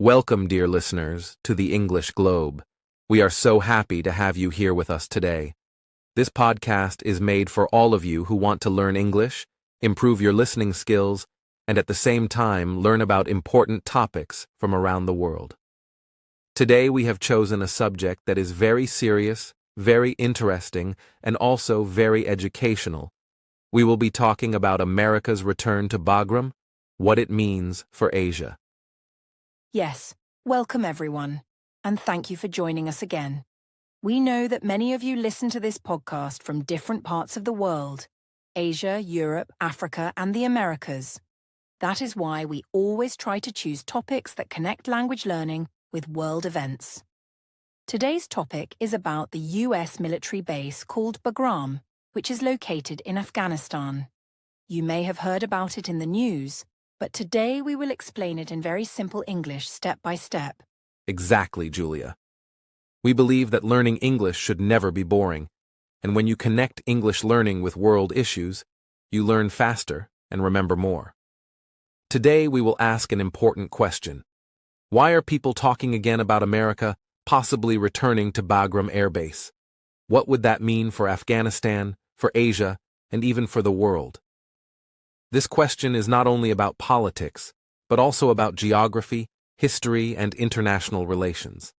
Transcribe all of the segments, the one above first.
Welcome, dear listeners, to the English Globe. We are so happy to have you here with us today. This podcast is made for all of you who want to learn English, improve your listening skills, and at the same time learn about important topics from around the world. Today we have chosen a subject that is very serious, very interesting, and also very educational. We will be talking about America's return to Bagram, what it means for Asia. Yes, welcome everyone, and thank you for joining us again. We know that many of you listen to this podcast from different parts of the world: Asia, Europe, Africa, and the Americas. That is why we always try to choose topics that connect language learning with world events. Today's topic is about the US military base called Bagram, which is located in Afghanistan. You may have heard about it in the news, but today we will explain it in very simple English step by step. Exactly, Julia. We believe that learning English should never be boring, and when you connect English learning with world issues, you learn faster and remember more. Today we will ask an important question. Why are people talking again about America possibly returning to Bagram Air Base? What would that mean for Afghanistan, for Asia, and even for the world? This question is not only about politics, but also about geography, history, and international relations.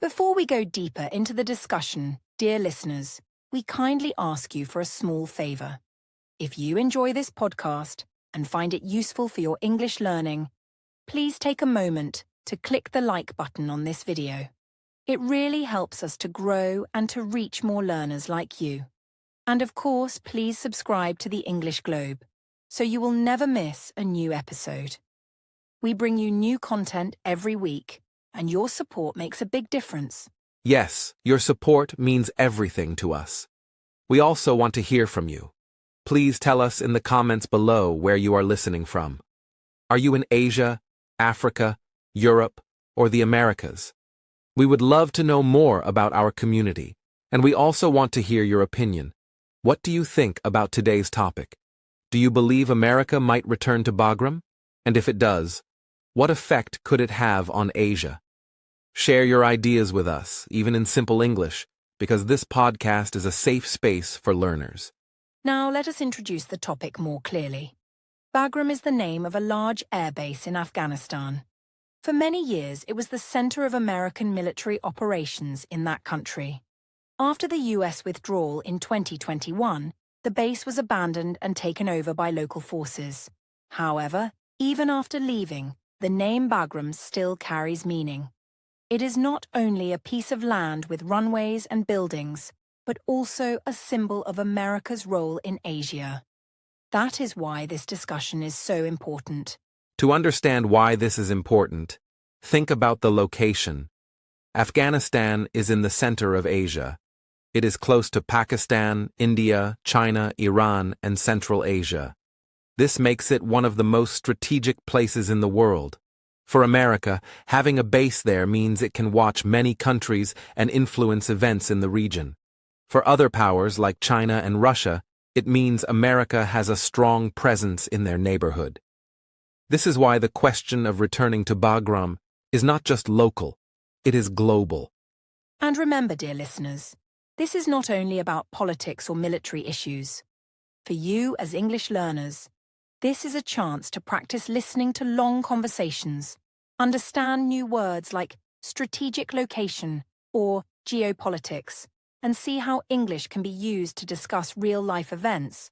Before we go deeper into the discussion, dear listeners, we kindly ask you for a small favor. If you enjoy this podcast and find it useful for your English learning, please take a moment to click the like button on this video. It really helps us to grow and to reach more learners like you. And of course, please subscribe to the English Globe, so you will never miss a new episode. We bring you new content every week, and your support makes a big difference. Yes, your support means everything to us. We also want to hear from you. Please tell us in the comments below where you are listening from. Are you in Asia, Africa, Europe, or the Americas? We would love to know more about our community, and we also want to hear your opinion. What do you think about today's topic? Do you believe America might return to Bagram? And if it does, what effect could it have on Asia? Share your ideas with us, even in simple English, because this podcast is a safe space for learners. Now let us introduce the topic more clearly. Bagram is the name of a large air base in Afghanistan. For many years, it was the center of American military operations in that country. After the US withdrawal in 2021, the base was abandoned and taken over by local forces. However, even after leaving, the name Bagram still carries meaning. It is not only a piece of land with runways and buildings, but also a symbol of America's role in Asia. That is why this discussion is so important. To understand why this is important, think about the location. Afghanistan is in the center of Asia. It is close to Pakistan, India, China, Iran, and Central Asia. This makes it one of the most strategic places in the world. For America, having a base there means it can watch many countries and influence events in the region. For other powers like China and Russia, it means America has a strong presence in their neighborhood. This is why the question of returning to Bagram is not just local, it is global. And remember, dear listeners, this is not only about politics or military issues. For you as English learners, this is a chance to practice listening to long conversations, understand new words like strategic location or geopolitics, and see how English can be used to discuss real-life events.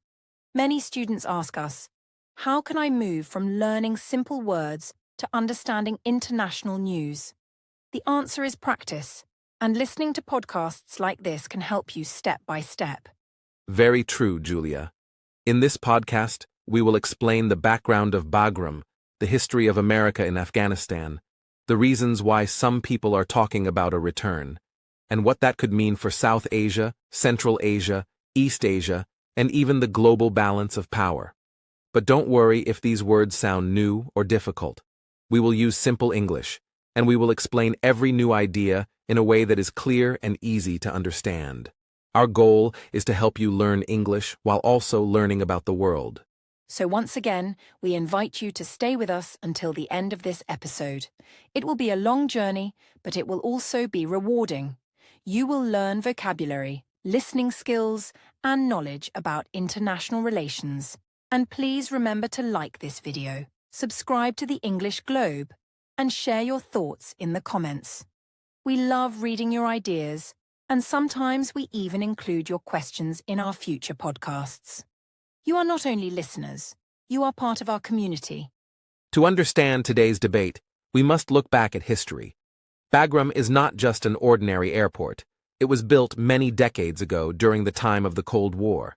Many students ask us, how can I move from learning simple words to understanding international news? The answer is practice, and listening to podcasts like this can help you step by step. Very true, Julia. In this podcast, we will explain the background of Bagram, the history of America in Afghanistan, the reasons why some people are talking about a return, and what that could mean for South Asia, Central Asia, East Asia, and even the global balance of power. But don't worry if these words sound new or difficult. We will use simple English, and we will explain every new idea in a way that is clear and easy to understand. Our goal is to help you learn English while also learning about the world. So once again, we invite you to stay with us until the end of this episode. It will be a long journey, but it will also be rewarding. You will learn vocabulary, listening skills, and knowledge about international relations. And please remember to like this video, subscribe to the English Globe, and share your thoughts in the comments. We love reading your ideas, and sometimes we even include your questions in our future podcasts. You are not only listeners, you are part of our community. To understand today's debate, we must look back at history. Bagram is not just an ordinary airport. It was built many decades ago during the time of the Cold War.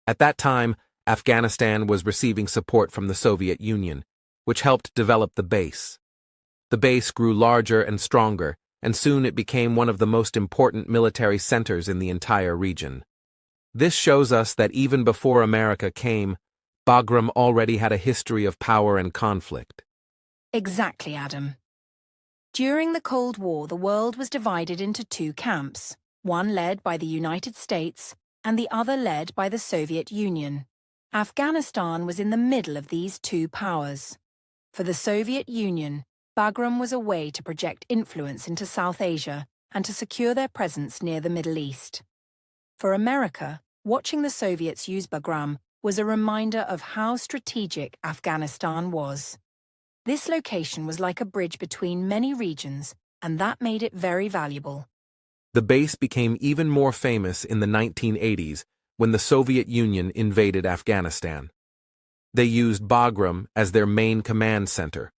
At that time, Afghanistan was receiving support from the Soviet Union, which helped develop the base. The base grew larger and stronger, and soon it became one of the most important military centers in the entire region. This shows us that even before America came, Bagram already had a history of power and conflict. Exactly, Adam. During the Cold War, the world was divided into two camps, one led by the United States and the other led by the Soviet Union. Afghanistan was in the middle of these two powers. For the Soviet Union, Bagram was a way to project influence into South Asia and to secure their presence near the Middle East. For America, watching the Soviets use Bagram was a reminder of how strategic Afghanistan was. This location was like a bridge between many regions, and that made it very valuable. The base became even more famous in the 1980s when the Soviet Union invaded Afghanistan. They used Bagram as their main command center.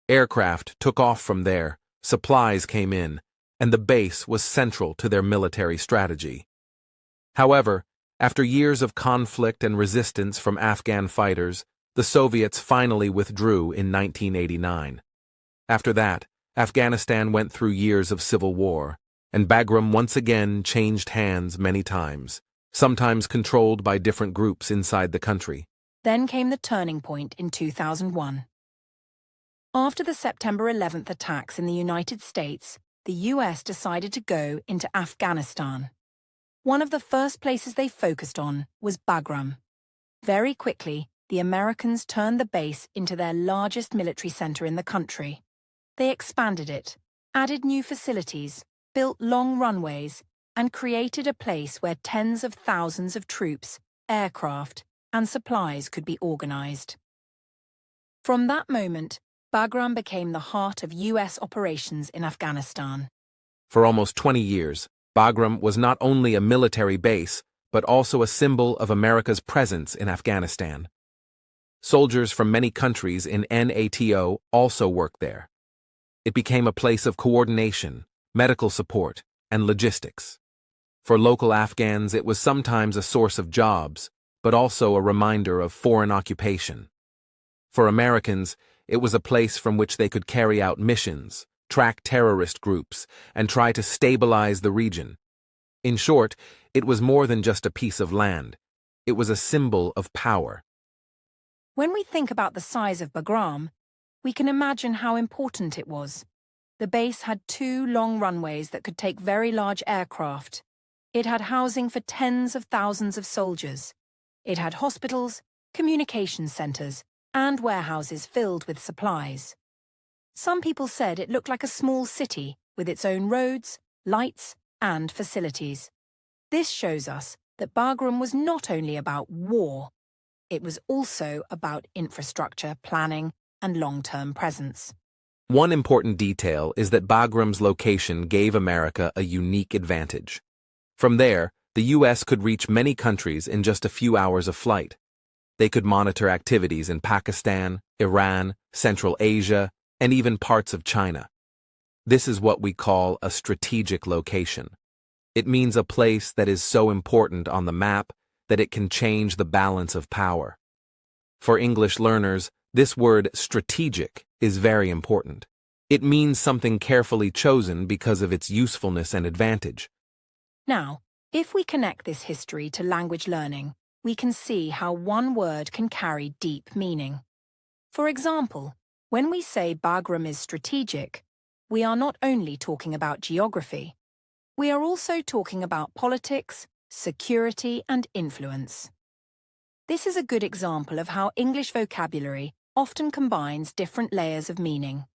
Aircraft took off from there, supplies came in, and the base was central to their military strategy. However, after years of conflict and resistance from Afghan fighters, the Soviets finally withdrew in 1989. After that, Afghanistan went through years of civil war, and Bagram once again changed hands many times, sometimes controlled by different groups inside the country. Then came the turning point in 2001. After the September 11th attacks in the United States, the US decided to go into Afghanistan. One of the first places they focused on was Bagram. Very quickly, the Americans turned the base into their largest military center in the country. They expanded it, added new facilities, built long runways, and created a place where tens of thousands of troops, aircraft, and supplies could be organized. From that moment, Bagram became the heart of US operations in Afghanistan. For almost 20 years, Bagram was not only a military base, but also a symbol of America's presence in Afghanistan. Soldiers from many countries in NATO also worked there. It became a place of coordination, medical support, and logistics. For local Afghans, it was sometimes a source of jobs, but also a reminder of foreign occupation. For Americans, it was a place from which they could carry out missions, track terrorist groups, and try to stabilize the region. In short, it was more than just a piece of land. It was a symbol of power. When we think about the size of Bagram, we can imagine how important it was. The base had two long runways that could take very large aircraft. It had housing for tens of thousands of soldiers. It had hospitals, communication centers, and warehouses filled with supplies. Some people said it looked like a small city with its own roads, lights, and facilities. This shows us that Bagram was not only about war, it was also about infrastructure, planning, and long-term presence. One important detail is that Bagram's location gave America a unique advantage. From there, the US could reach many countries in just a few hours of flight. They could monitor activities in Pakistan, Iran, Central Asia, and even parts of China. This is what we call a strategic location. It means a place that is so important on the map that it can change the balance of power. For English learners, this word strategic is very important. It means something carefully chosen because of its usefulness and advantage. Now, if we connect this history to language learning, we can see how one word can carry deep meaning. For example, when we say Bagram is strategic, we are not only talking about geography. We are also talking about politics, security, and influence. This is a good example of how English vocabulary often combines different layers of meaning.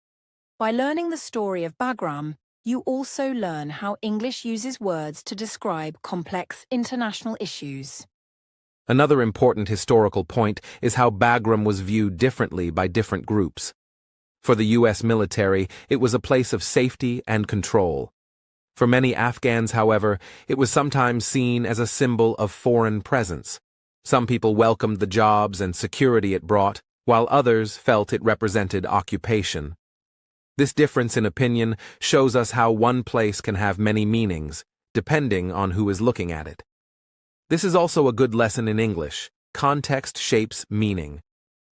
By learning the story of Bagram, you also learn how English uses words to describe complex international issues. Another important historical point is how Bagram was viewed differently by different groups. For the U.S. military, it was a place of safety and control. For many Afghans, however, it was sometimes seen as a symbol of foreign presence. Some people welcomed the jobs and security it brought, while others felt it represented occupation. This difference in opinion shows us how one place can have many meanings, depending on who is looking at it. This is also a good lesson in English. Context shapes meaning.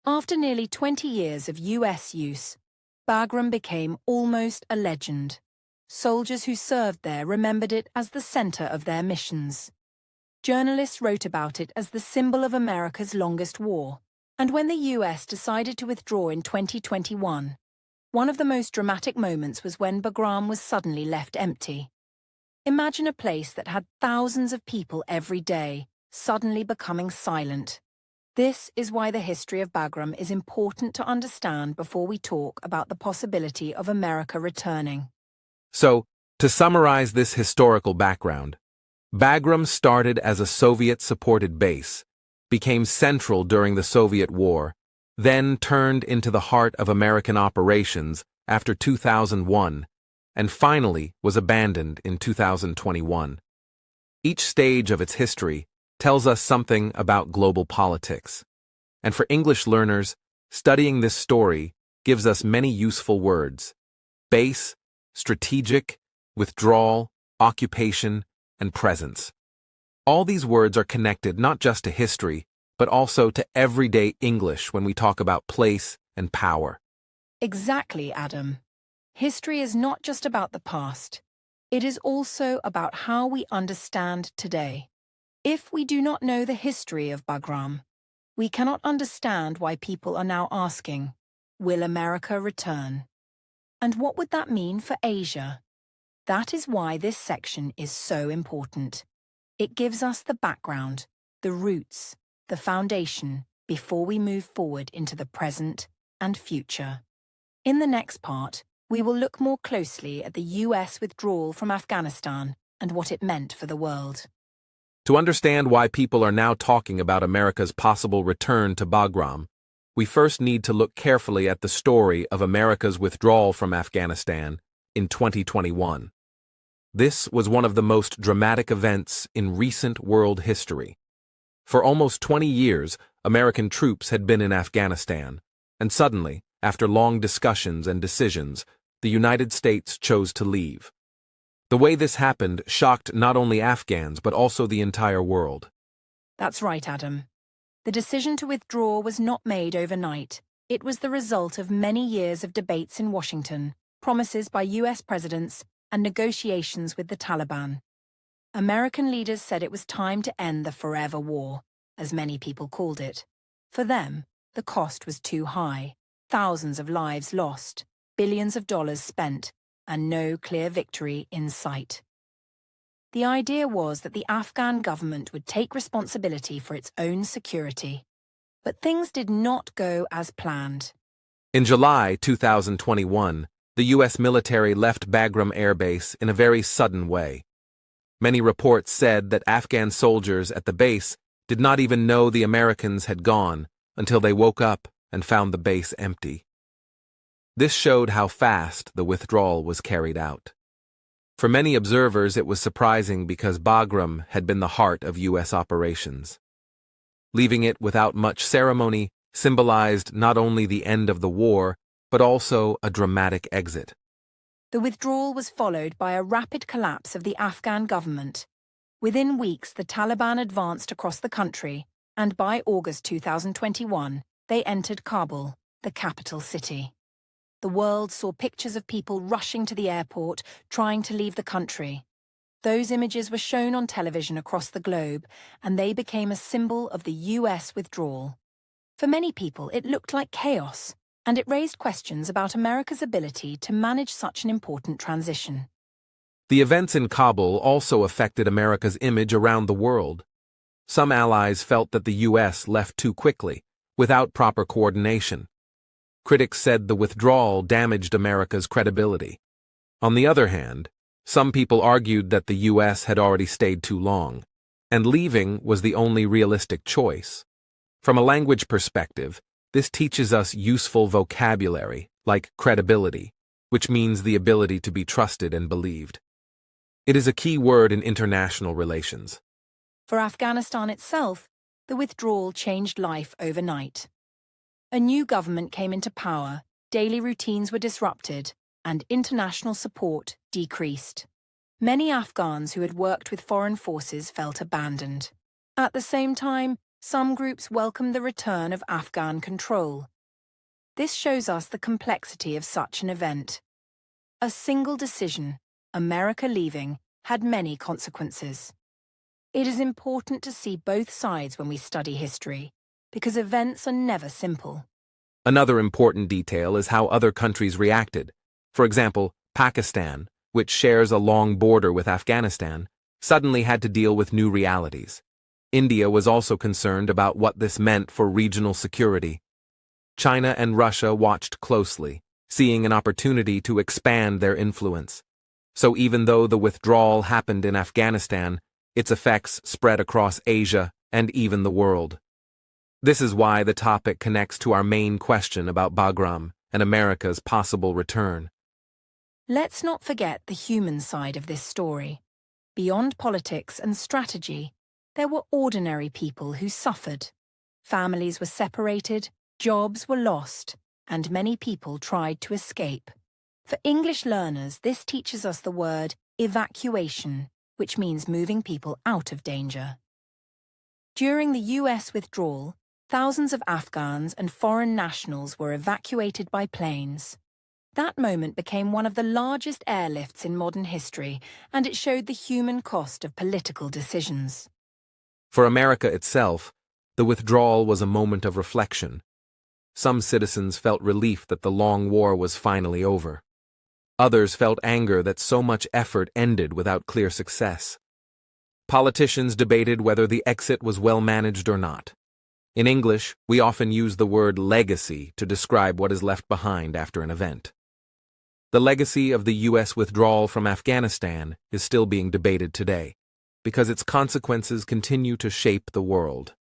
After nearly 20 years of U.S. use, Bagram became almost a legend. Soldiers who served there remembered it as the center of their missions. Journalists wrote about it as the symbol of America's longest war. And when the U.S. decided to withdraw in 2021, one of the most dramatic moments was when Bagram was suddenly left empty. Imagine a place that had thousands of people every day, suddenly becoming silent. This is why the history of Bagram is important to understand before we talk about the possibility of America returning. So, to summarize this historical background, Bagram started as a Soviet-supported base, became central during the Soviet War, then turned into the heart of American operations after 2001, and finally was abandoned in 2021. Each stage of its history tells us something about global politics. And for English learners, studying this story gives us many useful words: base, strategic, withdrawal, occupation, and presence. All these words are connected not just to history, but also to everyday English when we talk about place and power. Exactly, Adam. History is not just about the past. It is also about how we understand today. If we do not know the history of Bagram, we cannot understand why people are now asking, will America return? And what would that mean for Asia? That is why this section is so important. It gives us the background, the roots, the foundation before we move forward into the present and future. In the next part, we will look more closely at the U.S. withdrawal from Afghanistan and what it meant for the world. To understand why people are now talking about America's possible return to Bagram, we first need to look carefully at the story of America's withdrawal from Afghanistan in 2021. This was one of the most dramatic events in recent world history. For almost 20 years, American troops had been in Afghanistan, and suddenly, after long discussions and decisions, the United States chose to leave. The way this happened shocked not only Afghans but also the entire world. That's right, Adam. The decision to withdraw was not made overnight. It was the result of many years of debates in Washington, promises by U.S. presidents, and negotiations with the Taliban. American leaders said it was time to end the forever war, as many people called it. For them, the cost was too high. Thousands of lives lost, billions of dollars spent, and no clear victory in sight. The idea was that the Afghan government would take responsibility for its own security. But things did not go as planned. In July 2021, the U.S. military left Bagram Air Base in a very sudden way. Many reports said that Afghan soldiers at the base did not even know the Americans had gone until they woke up and found the base empty. This showed how fast the withdrawal was carried out. For many observers, it was surprising because Bagram had been the heart of U.S. operations. Leaving it without much ceremony symbolized not only the end of the war, but also a dramatic exit. The withdrawal was followed by a rapid collapse of the Afghan government. Within weeks, the Taliban advanced across the country, and by August 2021, they entered Kabul, the capital city. The world saw pictures of people rushing to the airport, trying to leave the country. Those images were shown on television across the globe, and they became a symbol of the U.S. withdrawal. For many people, it looked like chaos, and it raised questions about America's ability to manage such an important transition. The events in Kabul also affected America's image around the world. Some allies felt that the US left too quickly, without proper coordination. Critics said the withdrawal damaged America's credibility. On the other hand, some people argued that the US had already stayed too long, and leaving was the only realistic choice. From a language perspective, this teaches us useful vocabulary, like credibility, which means the ability to be trusted and believed. It is a key word in international relations. For Afghanistan itself, the withdrawal changed life overnight. A new government came into power, daily routines were disrupted, and international support decreased. Many Afghans who had worked with foreign forces felt abandoned. At the same time, some groups welcomed the return of Afghan control. This shows us the complexity of such an event. A single decision, America leaving, had many consequences. It is important to see both sides when we study history, because events are never simple. Another important detail is how other countries reacted. For example, Pakistan, which shares a long border with Afghanistan, suddenly had to deal with new realities. India was also concerned about what this meant for regional security. China and Russia watched closely, seeing an opportunity to expand their influence. So even though the withdrawal happened in Afghanistan, its effects spread across Asia and even the world. This is why the topic connects to our main question about Bagram and America's possible return. Let's not forget the human side of this story. Beyond politics and strategy, there were ordinary people who suffered. Families were separated, jobs were lost, and many people tried to escape. For English learners, this teaches us the word evacuation, which means moving people out of danger. During the US withdrawal, thousands of Afghans and foreign nationals were evacuated by planes. That moment became one of the largest airlifts in modern history, and it showed the human cost of political decisions. For America itself, the withdrawal was a moment of reflection. Some citizens felt relief that the long war was finally over. Others felt anger that so much effort ended without clear success. Politicians debated whether the exit was well managed or not. In English, we often use the word legacy to describe what is left behind after an event. The legacy of the US withdrawal from Afghanistan is still being debated today, because its consequences continue to shape the world.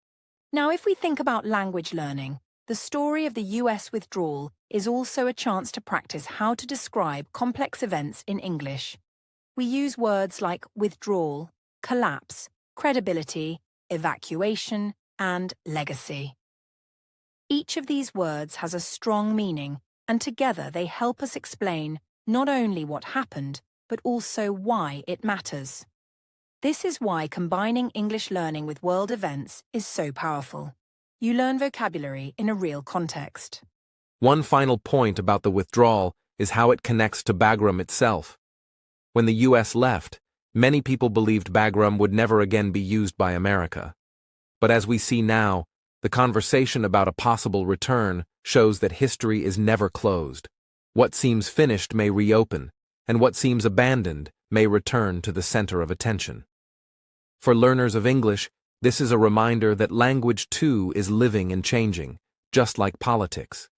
Now, if we think about language learning, the story of the US withdrawal is also a chance to practice how to describe complex events in English. We use words like withdrawal, collapse, credibility, evacuation, and legacy. Each of these words has a strong meaning, and together they help us explain not only what happened, but also why it matters. This is why combining English learning with world events is so powerful. You learn vocabulary in a real context. One final point about the withdrawal is how it connects to Bagram itself. When the US left, many people believed Bagram would never again be used by America. But as we see now, the conversation about a possible return shows that history is never closed. What seems finished may reopen, and what seems abandoned may return to the center of attention. For learners of English, this is a reminder that language too is living and changing, just like politics.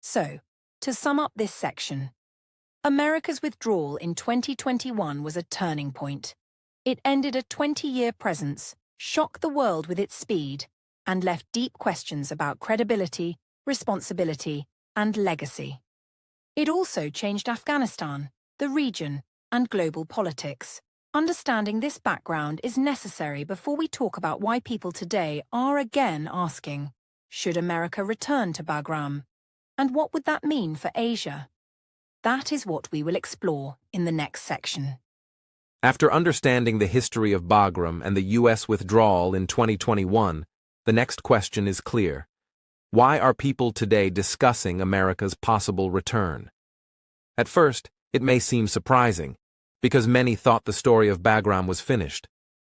So, to sum up this section, America's withdrawal in 2021 was a turning point. It ended a 20-year presence, shocked the world with its speed, and left deep questions about credibility, responsibility, and legacy. It also changed Afghanistan, the region, and global politics. Understanding this background is necessary before we talk about why people today are again asking, should America return to Bagram? And what would that mean for Asia? That is what we will explore in the next section. After understanding the history of Bagram and the US withdrawal in 2021, the next question is clear. Why are people today discussing America's possible return? At first, it may seem surprising, because many thought the story of Bagram was finished.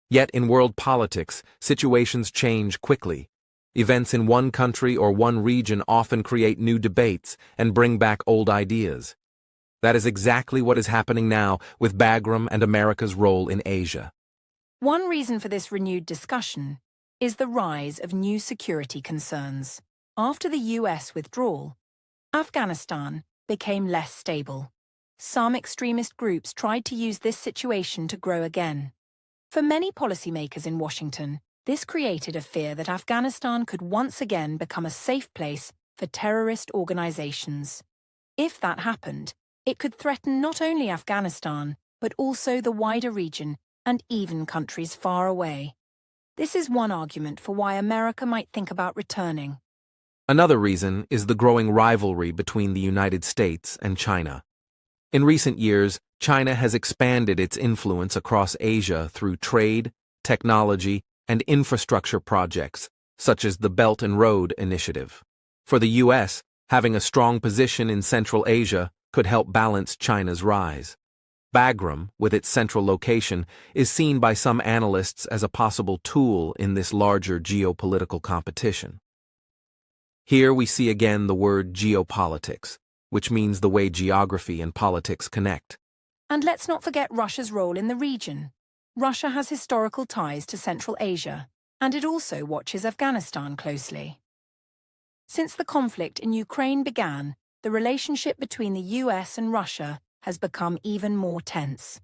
Yet in world politics, situations change quickly. Events in one country or one region often create new debates and bring back old ideas. That is exactly what is happening now with Bagram and America's role in Asia. One reason for this renewed discussion is the rise of new security concerns. After the US withdrawal, Afghanistan became less stable. Some extremist groups tried to use this situation to grow again. For many policymakers in Washington, this created a fear that Afghanistan could once again become a safe place for terrorist organizations. If that happened, it could threaten not only Afghanistan, but also the wider region and even countries far away. This is one argument for why America might think about returning. Another reason is the growing rivalry between the United States and China. In recent years, China has expanded its influence across Asia through trade, technology, and infrastructure projects, such as the Belt and Road Initiative. For the U.S., having a strong position in Central Asia could help balance China's rise. Bagram, with its central location, is seen by some analysts as a possible tool in this larger geopolitical competition. Here we see again the word geopolitics, which means the way geography and politics connect. And let's not forget Russia's role in the region. Russia has historical ties to Central Asia, and it also watches Afghanistan closely. Since the conflict in Ukraine began, the relationship between the US and Russia has become even more tense.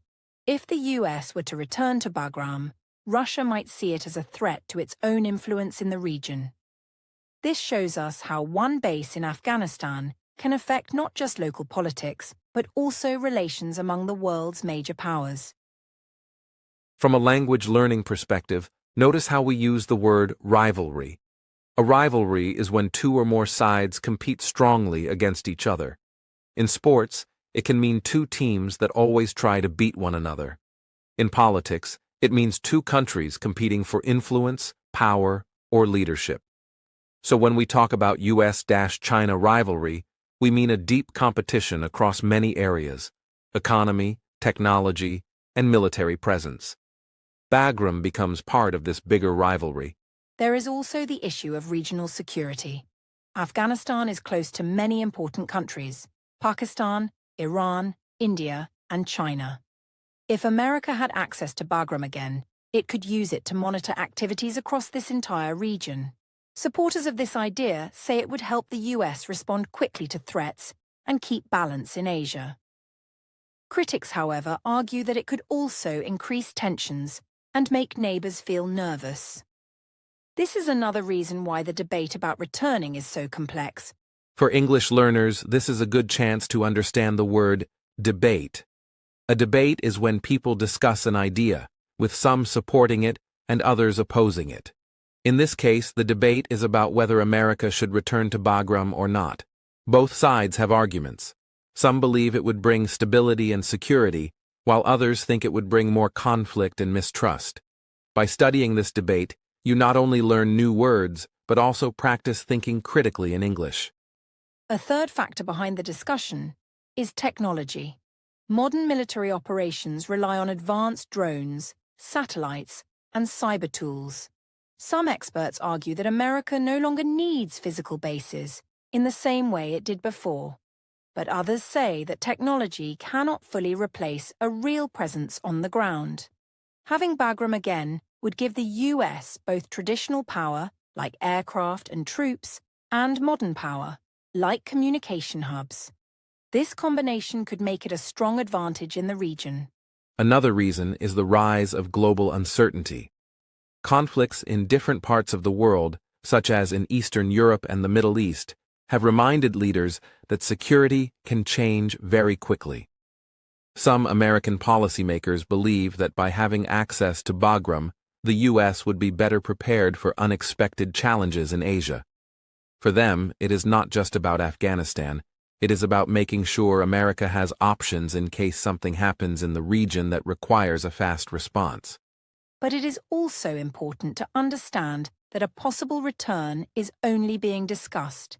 If the US were to return to Bagram, Russia might see it as a threat to its own influence in the region. This shows us how one base in Afghanistan can affect not just local politics, but also relations among the world's major powers. From a language learning perspective, notice how we use the word rivalry. A rivalry is when two or more sides compete strongly against each other. In sports, it can mean two teams that always try to beat one another. In politics, it means two countries competing for influence, power, or leadership. So when we talk about US-China rivalry, we mean a deep competition across many areas: economy, technology, and military presence. Bagram becomes part of this bigger rivalry. There is also the issue of regional security. Afghanistan is close to many important countries: Pakistan, Iran, India, and China. If America had access to Bagram again, it could use it to monitor activities across this entire region. Supporters of this idea say it would help the US respond quickly to threats and keep balance in Asia. Critics, however, argue that it could also increase tensions and make neighbors feel nervous. This is another reason why the debate about returning is so complex. For English learners, this is a good chance to understand the word debate. A debate is when people discuss an idea, with some supporting it and others opposing it. In this case, the debate is about whether America should return to Bagram or not. Both sides have arguments. Some believe it would bring stability and security, while others think it would bring more conflict and mistrust. By studying this debate, you not only learn new words, but also practice thinking critically in English. A third factor behind the discussion is technology. Modern military operations rely on advanced drones, satellites, and cyber tools. Some experts argue that America no longer needs physical bases in the same way it did before. But others say that technology cannot fully replace a real presence on the ground. Having Bagram again would give the US both traditional power, like aircraft and troops, and modern power, like communication hubs. This combination could make it a strong advantage in the region. Another reason is the rise of global uncertainty. Conflicts in different parts of the world, such as in Eastern Europe and the Middle East, have reminded leaders that security can change very quickly. Some American policymakers believe that by having access to Bagram, the U.S. would be better prepared for unexpected challenges in Asia. For them, it is not just about Afghanistan. It is about making sure America has options in case something happens in the region that requires a fast response. But it is also important to understand that a possible return is only being discussed.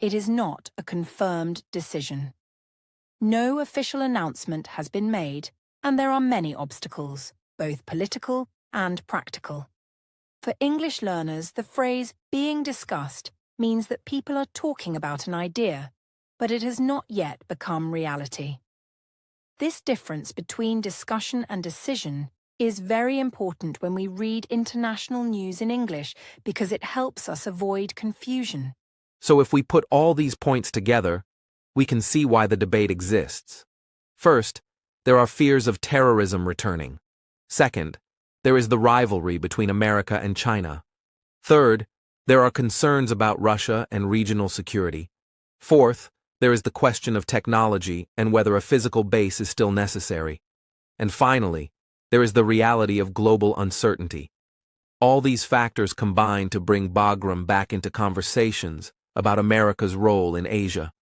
It is not a confirmed decision. No official announcement has been made, and there are many obstacles, both political and practical. For English learners, the phrase "being discussed" means that people are talking about an idea, but it has not yet become reality. This difference between discussion and decision is very important when we read international news in English because it helps us avoid confusion. So if we put all these points together, we can see why the debate exists. First, there are fears of terrorism returning. Second, there is the rivalry between America and China. Third, there are concerns about Russia and regional security. Fourth, there is the question of technology and whether a physical base is still necessary. And finally, there is the reality of global uncertainty. All these factors combine to bring Bagram back into conversations about America's role in Asia.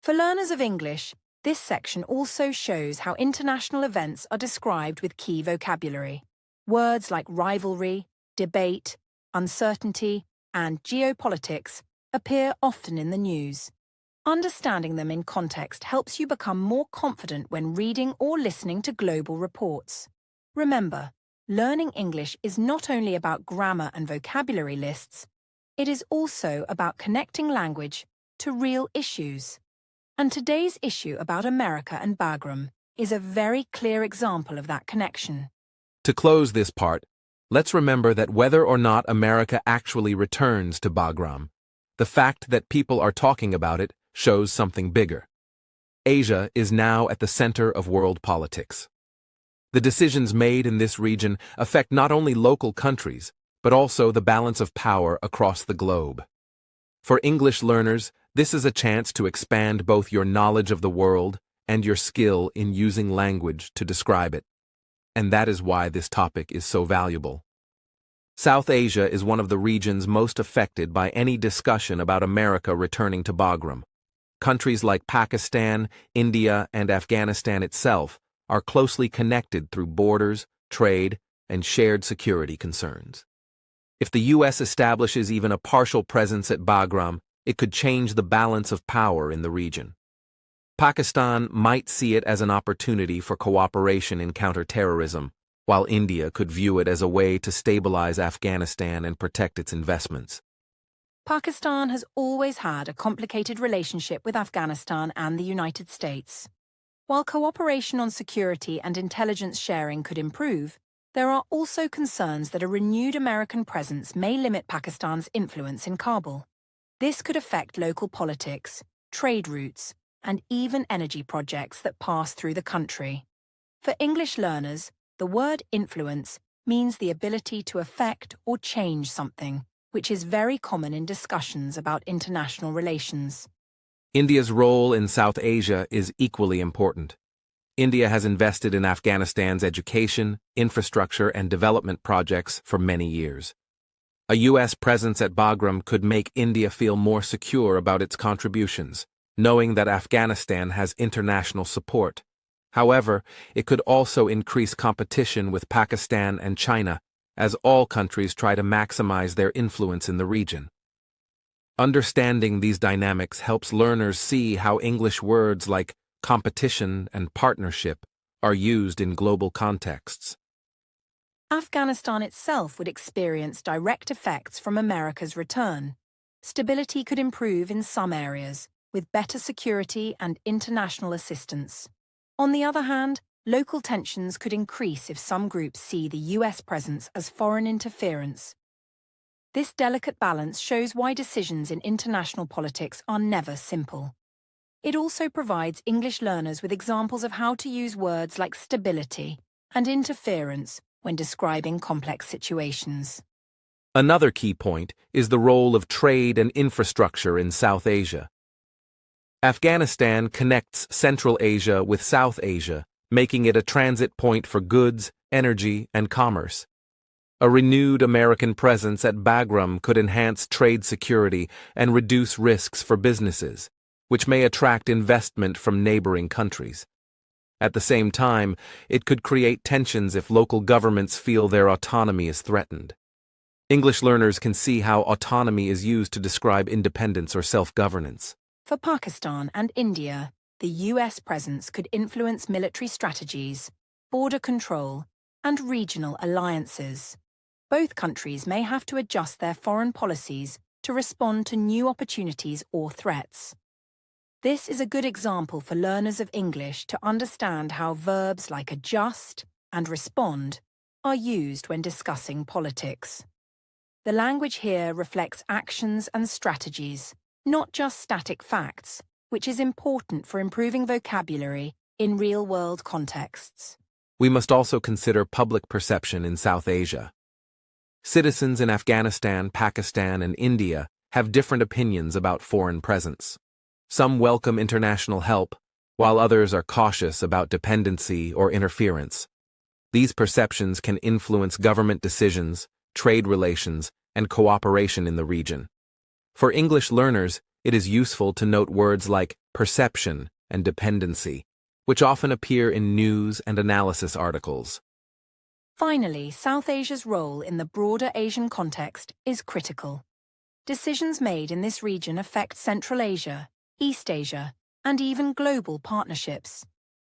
For learners of English, this section also shows how international events are described with key vocabulary. Words like rivalry, debate, uncertainty, and geopolitics appear often in the news. Understanding them in context helps you become more confident when reading or listening to global reports. Remember, learning English is not only about grammar and vocabulary lists, it is also about connecting language to real issues. And today's issue about America and Bagram is a very clear example of that connection. To close this part, let's remember that whether or not America actually returns to Bagram, the fact that people are talking about it shows something bigger. Asia is now at the center of world politics. The decisions made in this region affect not only local countries, but also the balance of power across the globe. For English learners, this is a chance to expand both your knowledge of the world and your skill in using language to describe it. And that is why this topic is so valuable. South Asia is one of the regions most affected by any discussion about America returning to Bagram. Countries like Pakistan, India, and Afghanistan itself are closely connected through borders, trade, and shared security concerns. If the U.S. establishes even a partial presence at Bagram, it could change the balance of power in the region. Pakistan might see it as an opportunity for cooperation in counterterrorism, while India could view it as a way to stabilize Afghanistan and protect its investments. Pakistan has always had a complicated relationship with Afghanistan and the United States. While cooperation on security and intelligence sharing could improve, there are also concerns that a renewed American presence may limit Pakistan's influence in Kabul. This could affect local politics, trade routes, and even energy projects that pass through the country. For English learners, the word influence means the ability to affect or change something, which is very common in discussions about international relations. India's role in South Asia is equally important. India has invested in Afghanistan's education, infrastructure, and development projects for many years. A U.S. presence at Bagram could make India feel more secure about its contributions, knowing that Afghanistan has international support. However, it could also increase competition with Pakistan and China, as all countries try to maximize their influence in the region. Understanding these dynamics helps learners see how English words like competition and partnership are used in global contexts. Afghanistan itself would experience direct effects from America's return. Stability could improve in some areas, with better security and international assistance. On the other hand, local tensions could increase if some groups see the U.S. presence as foreign interference. This delicate balance shows why decisions in international politics are never simple. It also provides English learners with examples of how to use words like stability and interference when describing complex situations. Another key point is the role of trade and infrastructure in South Asia. Afghanistan connects Central Asia with South Asia, making it a transit point for goods, energy, and commerce. A renewed American presence at Bagram could enhance trade security and reduce risks for businesses, which may attract investment from neighboring countries. At the same time, it could create tensions if local governments feel their autonomy is threatened. English learners can see how autonomy is used to describe independence or self-governance. For Pakistan and India, the U.S. presence could influence military strategies, border control, and regional alliances. Both countries may have to adjust their foreign policies to respond to new opportunities or threats. This is a good example for learners of English to understand how verbs like adjust and respond are used when discussing politics. The language here reflects actions and strategies, not just static facts, which is important for improving vocabulary in real-world contexts. We must also consider public perception in South Asia. Citizens in Afghanistan, Pakistan, and India have different opinions about foreign presence. Some welcome international help, while others are cautious about dependency or interference. These perceptions can influence government decisions, trade relations, and cooperation in the region. For English learners, it is useful to note words like perception and dependency, which often appear in news and analysis articles. Finally, South Asia's role in the broader Asian context is critical. Decisions made in this region affect Central Asia, East Asia, and even global partnerships.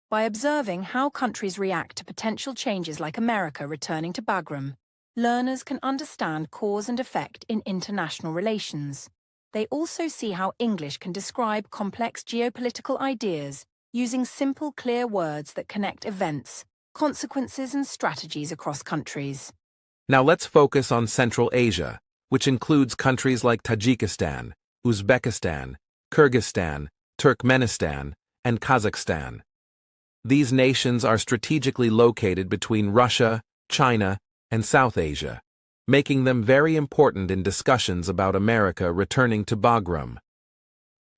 By observing how countries react to potential changes like America returning to Bagram, learners can understand cause and effect in international relations. They also see how English can describe complex geopolitical ideas using simple, clear words that connect events, consequences, and strategies across countries. Now let's focus on Central Asia, which includes countries like Tajikistan, Uzbekistan, Kyrgyzstan, Turkmenistan, and Kazakhstan. These nations are strategically located between Russia, China, and South Asia, making them very important in discussions about America returning to Bagram.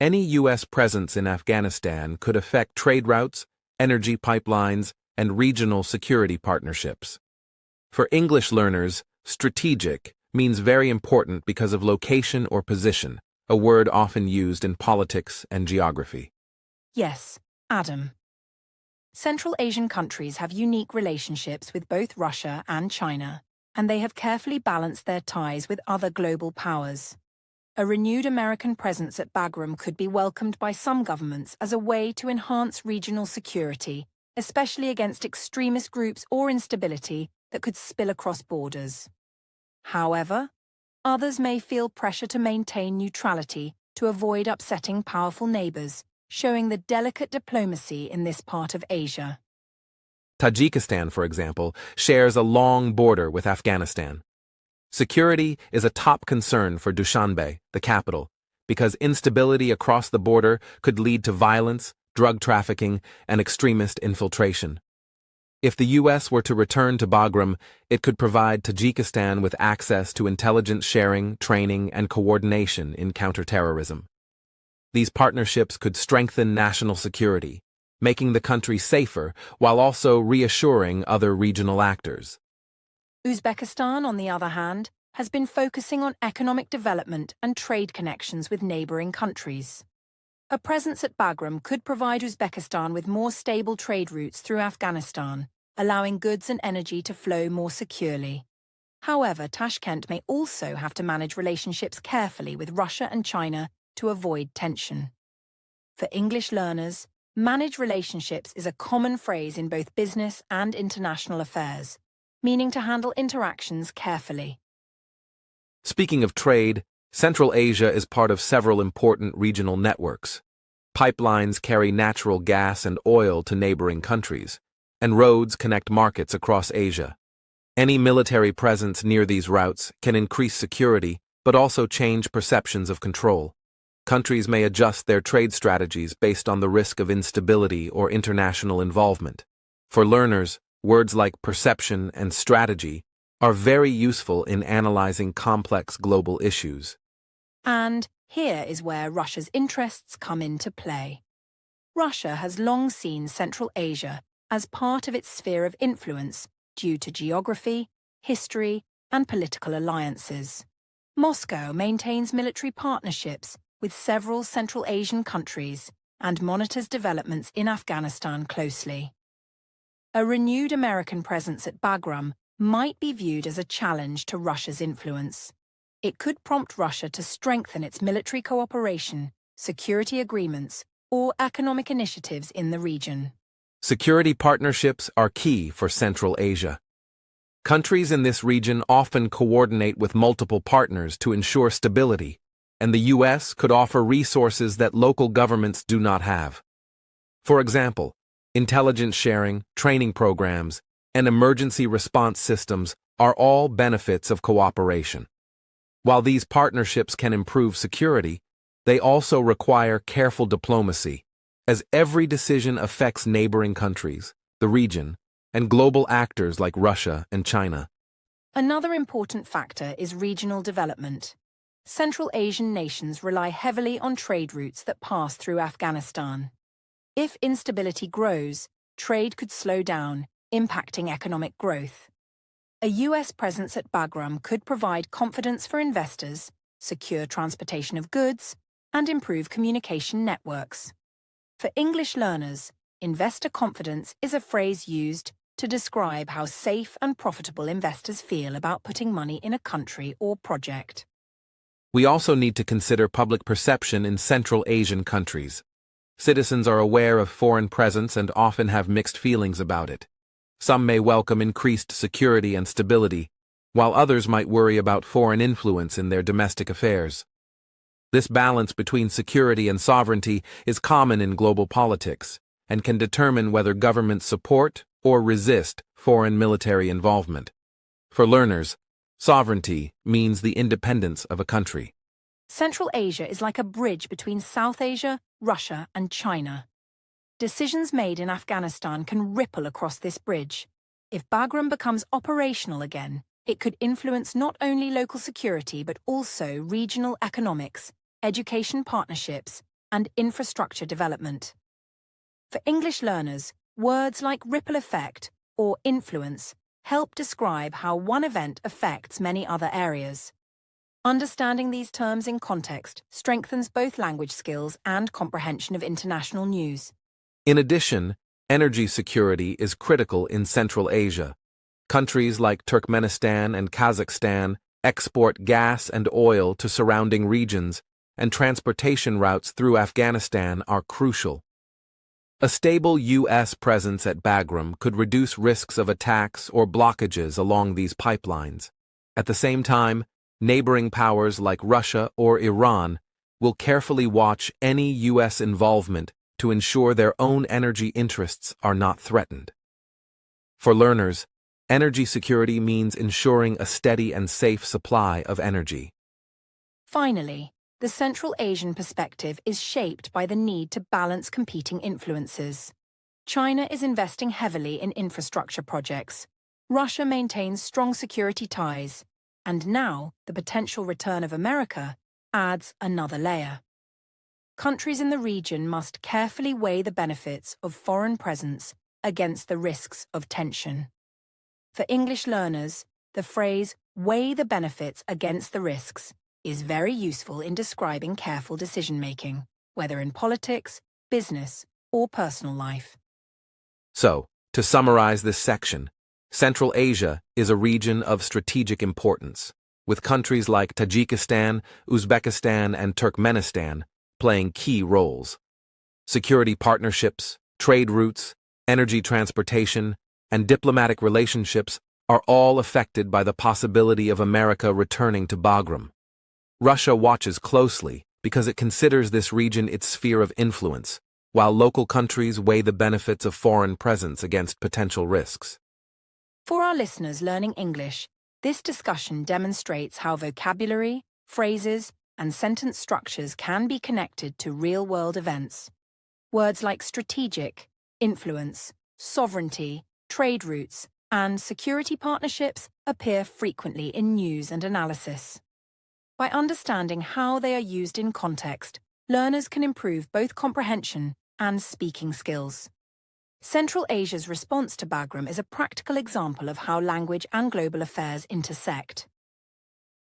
Any U.S. presence in Afghanistan could affect trade routes, energy pipelines, and regional security partnerships. For English learners, strategic means very important because of location or position, a word often used in politics and geography. Yes, Adam. Central Asian countries have unique relationships with both Russia and China, and they have carefully balanced their ties with other global powers. A renewed American presence at Bagram could be welcomed by some governments as a way to enhance regional security, especially against extremist groups or instability that could spill across borders. However, others may feel pressure to maintain neutrality to avoid upsetting powerful neighbors, showing the delicate diplomacy in this part of Asia. Tajikistan, for example, shares a long border with Afghanistan. Security is a top concern for Dushanbe, the capital, because instability across the border could lead to violence, drug trafficking, and extremist infiltration. If the U.S. were to return to Bagram, it could provide Tajikistan with access to intelligence sharing, training, and coordination in counterterrorism. These partnerships could strengthen national security, making the country safer while also reassuring other regional actors. Uzbekistan, on the other hand, has been focusing on economic development and trade connections with neighboring countries. A presence at Bagram could provide Uzbekistan with more stable trade routes through Afghanistan, allowing goods and energy to flow more securely. However, Tashkent may also have to manage relationships carefully with Russia and China to avoid tension. For English learners, manage relationships is a common phrase in both business and international affairs, meaning to handle interactions carefully. Speaking of trade, Central Asia is part of several important regional networks. Pipelines carry natural gas and oil to neighboring countries, and roads connect markets across Asia. Any military presence near these routes can increase security, but also change perceptions of control. Countries may adjust their trade strategies based on the risk of instability or international involvement. For learners, words like perception and strategy are very useful in analyzing complex global issues. And here is where Russia's interests come into play. Russia has long seen Central Asia as part of its sphere of influence due to geography, history, and political alliances. Moscow maintains military partnerships with several Central Asian countries and monitors developments in Afghanistan closely. A renewed American presence at Bagram might be viewed as a challenge to Russia's influence. It could prompt Russia to strengthen its military cooperation, security agreements, or economic initiatives in the region. Security partnerships are key for Central Asia. Countries in this region often coordinate with multiple partners to ensure stability, and the U.S. could offer resources that local governments do not have. For example, intelligence sharing, training programs, and emergency response systems are all benefits of cooperation. While these partnerships can improve security, they also require careful diplomacy, as every decision affects neighboring countries, the region, and global actors like Russia and China. Another important factor is regional development. Central Asian nations rely heavily on trade routes that pass through Afghanistan. If instability grows, trade could slow down, impacting economic growth. A US presence at Bagram could provide confidence for investors, secure transportation of goods, and improve communication networks. For English learners, investor confidence is a phrase used to describe how safe and profitable investors feel about putting money in a country or project. We also need to consider public perception in Central Asian countries. Citizens are aware of foreign presence and often have mixed feelings about it. Some may welcome increased security and stability, while others might worry about foreign influence in their domestic affairs. This balance between security and sovereignty is common in global politics and can determine whether governments support or resist foreign military involvement. For learners, sovereignty means the independence of a country. Central Asia is like a bridge between South Asia, Russia, and China. Decisions made in Afghanistan can ripple across this bridge. If Bagram becomes operational again, it could influence not only local security but also regional economics, education partnerships, and infrastructure development. For English learners, words like ripple effect or influence help describe how one event affects many other areas. Understanding these terms in context strengthens both language skills and comprehension of international news. In addition, energy security is critical in Central Asia. Countries like Turkmenistan and Kazakhstan export gas and oil to surrounding regions, and transportation routes through Afghanistan are crucial. A stable U.S. presence at Bagram could reduce risks of attacks or blockages along these pipelines. At the same time, neighboring powers like Russia or Iran will carefully watch any U.S. involvement to ensure their own energy interests are not threatened. For learners, energy security means ensuring a steady and safe supply of energy. Finally, the Central Asian perspective is shaped by the need to balance competing influences. China is investing heavily in infrastructure projects. Russia maintains strong security ties. And now, the potential return of America adds another layer. Countries in the region must carefully weigh the benefits of foreign presence against the risks of tension. For English learners, the phrase, "weigh the benefits against the risks," is very useful in describing careful decision-making, whether in politics, business, or personal life. So, to summarize this section, Central Asia is a region of strategic importance, with countries like Tajikistan, Uzbekistan, and Turkmenistan playing key roles. Security partnerships, trade routes, energy transportation, and diplomatic relationships are all affected by the possibility of America returning to Bagram. Russia watches closely because it considers this region its sphere of influence, while local countries weigh the benefits of foreign presence against potential risks. For our listeners learning English, this discussion demonstrates how vocabulary, phrases, and sentence structures can be connected to real-world events. Words like strategic, influence, sovereignty, trade routes, and security partnerships appear frequently in news and analysis. By understanding how they are used in context, learners can improve both comprehension and speaking skills. Central Asia's response to Bagram is a practical example of how language and global affairs intersect.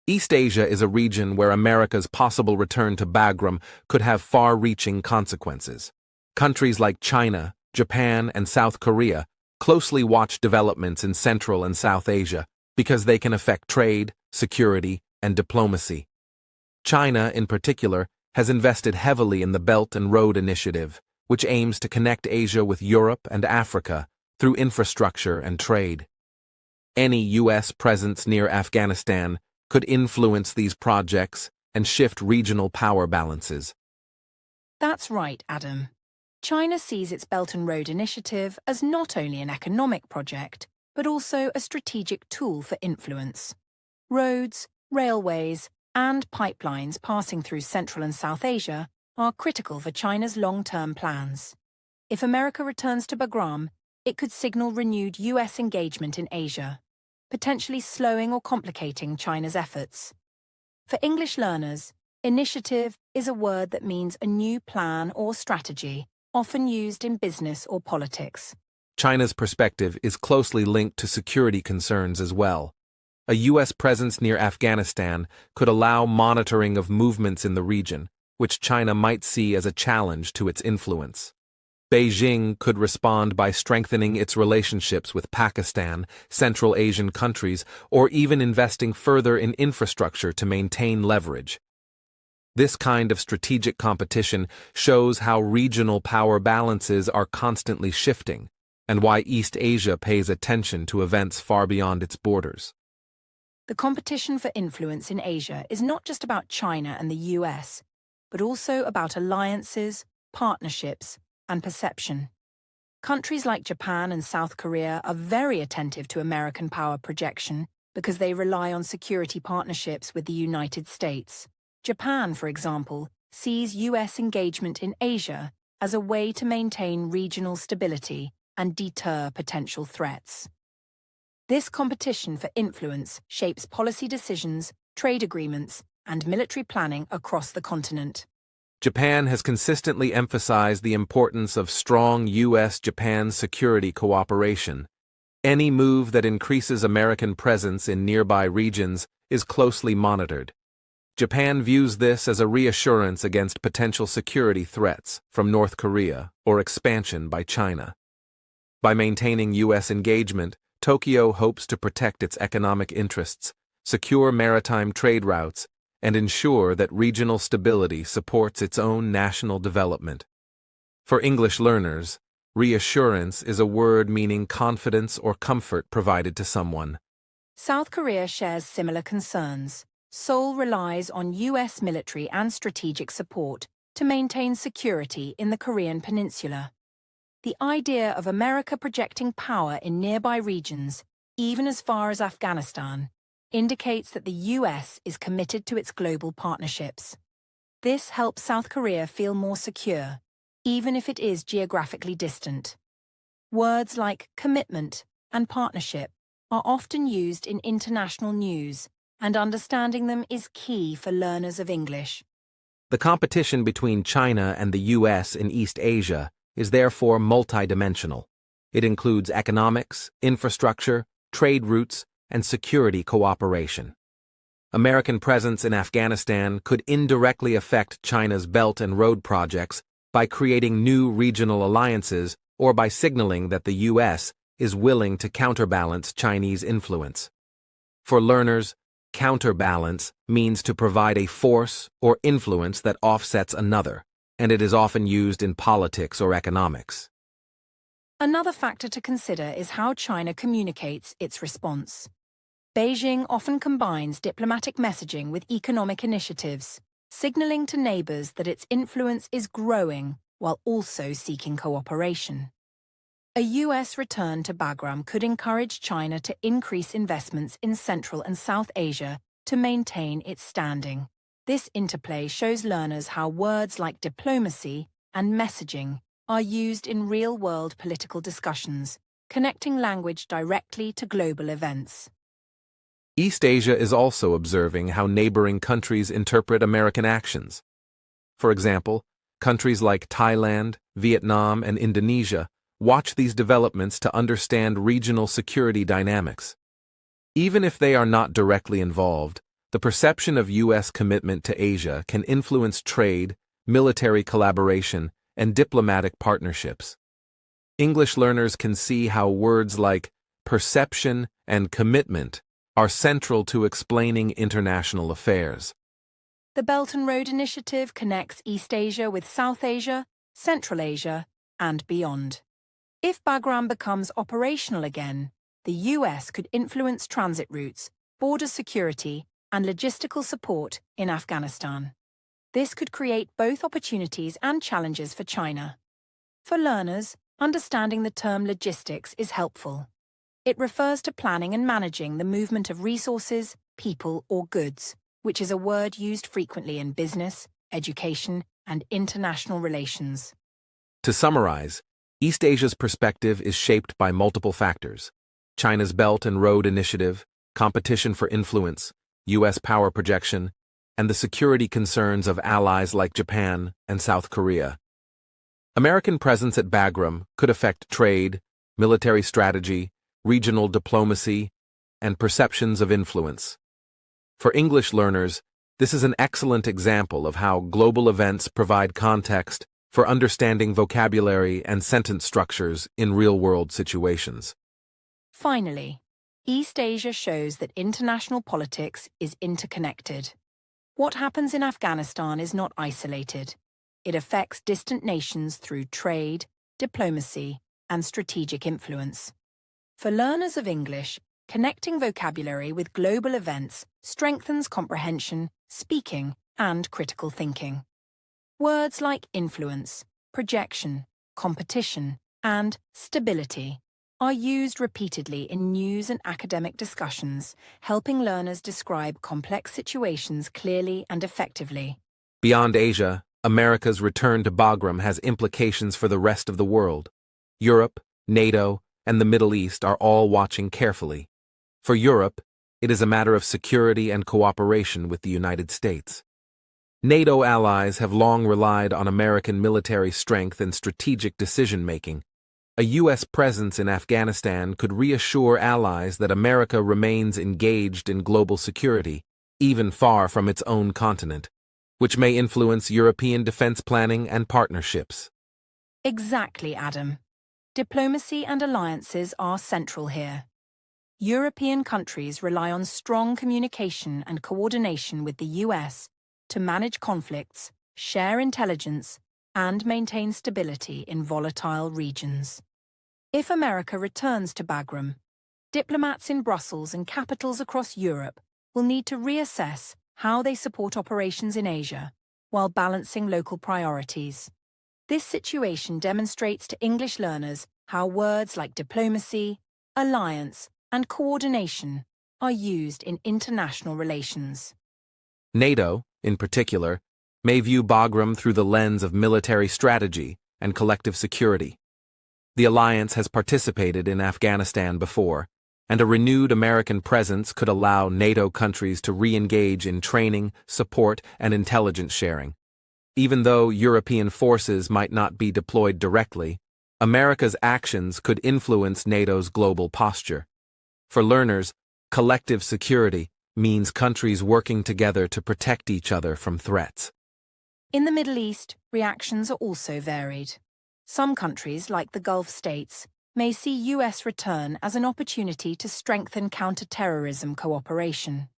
East Asia is a region where America's possible return to Bagram could have far-reaching consequences. Countries like China, Japan, and South Korea closely watch developments in Central and South Asia because they can affect trade, security, and diplomacy. China, in particular, has invested heavily in the Belt and Road Initiative, which aims to connect Asia with Europe and Africa through infrastructure and trade. Any U.S. presence near Afghanistan could influence these projects and shift regional power balances. That's right, Adam. China sees its Belt and Road Initiative as not only an economic project, but also a strategic tool for influence. Roads, railways, and pipelines passing through Central and South Asia are critical for China's long-term plans. If America returns to Bagram, it could signal renewed US engagement in Asia, potentially slowing or complicating China's efforts. For English learners, initiative is a word that means a new plan or strategy, often used in business or politics. China's perspective is closely linked to security concerns as well. A U.S. presence near Afghanistan could allow monitoring of movements in the region, which China might see as a challenge to its influence. Beijing could respond by strengthening its relationships with Pakistan, Central Asian countries, or even investing further in infrastructure to maintain leverage. This kind of strategic competition shows how regional power balances are constantly shifting, and why East Asia pays attention to events far beyond its borders. The competition for influence in Asia is not just about China and the US, but also about alliances, partnerships, and perception. Countries like Japan and South Korea are very attentive to American power projection because they rely on security partnerships with the United States. Japan, for example, sees US engagement in Asia as a way to maintain regional stability and deter potential threats. This competition for influence shapes policy decisions, trade agreements, and military planning across the continent. Japan has consistently emphasized the importance of strong U.S.-Japan security cooperation. Any move that increases American presence in nearby regions is closely monitored. Japan views this as a reassurance against potential security threats from North Korea or expansion by China. By maintaining U.S. engagement, Tokyo hopes to protect its economic interests, secure maritime trade routes, and ensure that regional stability supports its own national development. For English learners, reassurance is a word meaning confidence or comfort provided to someone. South Korea shares similar concerns. Seoul relies on US military and strategic support to maintain security in the Korean peninsula. The idea of America projecting power in nearby regions, even as far as Afghanistan, indicates that the US is committed to its global partnerships. This helps South Korea feel more secure, even if it is geographically distant. Words like commitment and partnership are often used in international news, and understanding them is key for learners of English. The competition between China and the U.S. in East Asia is therefore multidimensional. It includes economics, infrastructure, trade routes, and security cooperation. American presence in Afghanistan could indirectly affect China's Belt and Road projects by creating new regional alliances or by signaling that the U.S. is willing to counterbalance Chinese influence. For learners, counterbalance means to provide a force or influence that offsets another, and it is often used in politics or economics. Another factor to consider is how China communicates its response. Beijing often combines diplomatic messaging with economic initiatives, signaling to neighbors that its influence is growing while also seeking cooperation. A US return to Bagram could encourage China to increase investments in Central and South Asia to maintain its standing. This interplay shows learners how words like diplomacy and messaging are used in real-world political discussions, connecting language directly to global events. East Asia is also observing how neighboring countries interpret American actions. For example, countries like Thailand, Vietnam, and Indonesia watch these developments to understand regional security dynamics. Even if they are not directly involved, the perception of U.S. commitment to Asia can influence trade, military collaboration, and diplomatic partnerships. English learners can see how words like perception and commitment are central to explaining international affairs. The Belt and Road Initiative connects East Asia with South Asia, Central Asia, and beyond. If Bagram becomes operational again, the US could influence transit routes, border security, and logistical support in Afghanistan. This could create both opportunities and challenges for China. For learners, understanding the term logistics is helpful. It refers to planning and managing the movement of resources, people, or goods, which is a word used frequently in business, education, and international relations. To summarize, East Asia's perspective is shaped by multiple factors: China's Belt and Road Initiative, competition for influence, U.S. power projection, and the security concerns of allies like Japan and South Korea. American presence at Bagram could affect trade, military strategy, regional diplomacy, and perceptions of influence. For English learners, this is an excellent example of how global events provide context for understanding vocabulary and sentence structures in real-world situations. Finally, East Asia shows that international politics is interconnected. What happens in Afghanistan is not isolated. It affects distant nations through trade, diplomacy, and strategic influence. For learners of English, connecting vocabulary with global events strengthens comprehension, speaking, and critical thinking. Words like influence, projection, competition, and stability are used repeatedly in news and academic discussions, helping learners describe complex situations clearly and effectively. Beyond Asia, America's return to Bagram has implications for the rest of the world. Europe, NATO, and the Middle East are all watching carefully. For Europe, it is a matter of security and cooperation with the United States. NATO allies have long relied on American military strength and strategic decision-making. A U.S. presence in Afghanistan could reassure allies that America remains engaged in global security, even far from its own continent, which may influence European defense planning and partnerships. Exactly, Adam. Diplomacy and alliances are central here. European countries rely on strong communication and coordination with the US to manage conflicts, share intelligence, and maintain stability in volatile regions. If America returns to Bagram, diplomats in Brussels and capitals across Europe will need to reassess how they support operations in Asia while balancing local priorities. This situation demonstrates to English learners how words like diplomacy, alliance, and coordination are used in international relations. NATO, in particular, may view Bagram through the lens of military strategy and collective security. The alliance has participated in Afghanistan before, and a renewed American presence could allow NATO countries to re-engage in training, support, and intelligence sharing. Even though European forces might not be deployed directly, America's actions could influence NATO's global posture. For learners, collective security means countries working together to protect each other from threats. In the Middle East, reactions are also varied. Some countries, like the Gulf states, may see US return as an opportunity to strengthen counter-terrorism cooperation.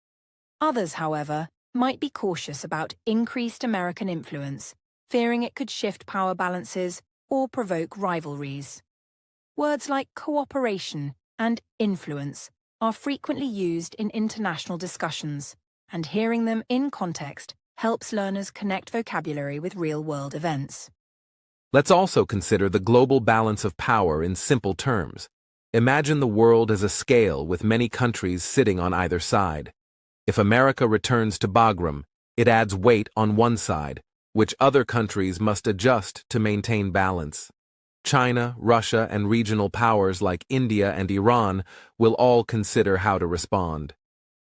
Others, however, might be cautious about increased American influence, fearing it could shift power balances or provoke rivalries. Words like cooperation and influence are frequently used in international discussions, and hearing them in context helps learners connect vocabulary with real-world events. Let's also consider the global balance of power in simple terms. Imagine the world as a scale with many countries sitting on either side. If America returns to Bagram, it adds weight on one side, which other countries must adjust to maintain balance. China, Russia, and regional powers like India and Iran will all consider how to respond.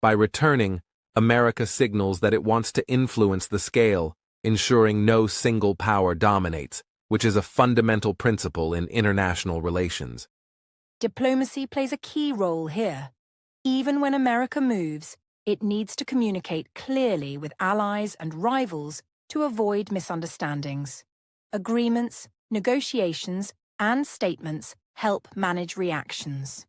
By returning, America signals that it wants to influence the scale, ensuring no single power dominates, which is a fundamental principle in international relations. Diplomacy plays a key role here. Even when America moves, it needs to communicate clearly with allies and rivals to avoid misunderstandings. Agreements, negotiations, and statements help manage reactions.